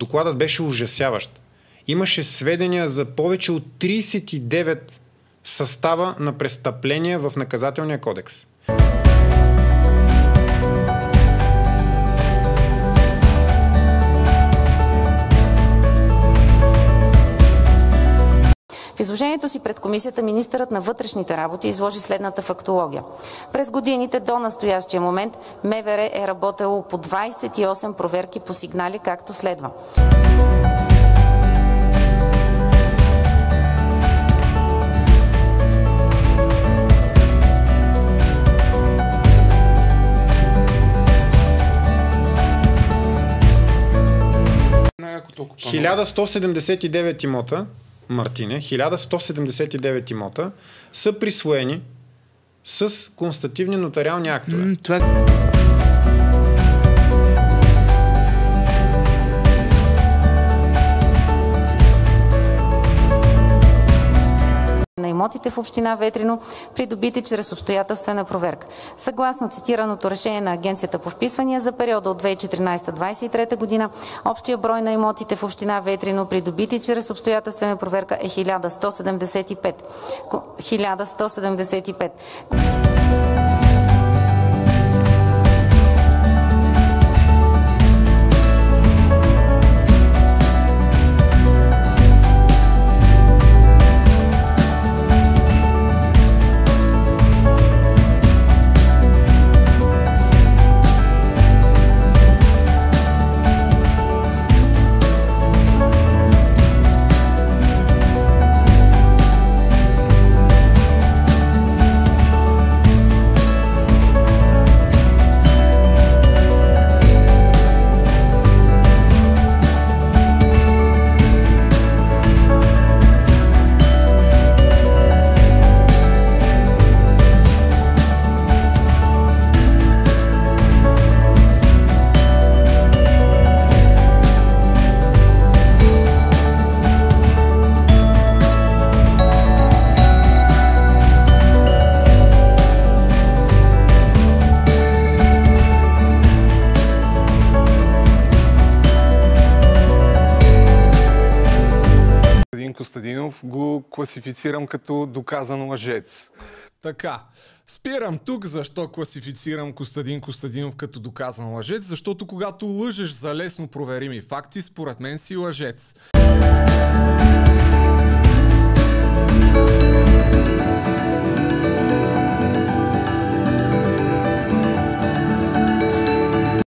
докладът беше ужасяващ. Имаше сведения за повече от 39 състава на престъпления в Наказателния кодекс. В изложението си пред комисията министърът на вътрешните работи изложи следната фактология. През годините до настоящия момент МВР е работело по 28 проверки по сигнали, както следва. – 1179 имота, Мартине, 1179 имота са присвоени с констативни нотариални актове. На имотите в община Ветрино, придобити чрез обстоятелствена проверка. Съгласно цитираното решение на Агенцията по вписвания за периода от 2014-2023 година, общия брой на имотите в община Ветрино, придобити чрез обстоятелствена проверка е 1175. Костадинов го класифицирам като доказан лъжец. Така, спирам тук. Защо класифицирам Костадин Костадинов като доказан лъжец? Защото когато лъжеш за лесно проверими факти, според мен си лъжец.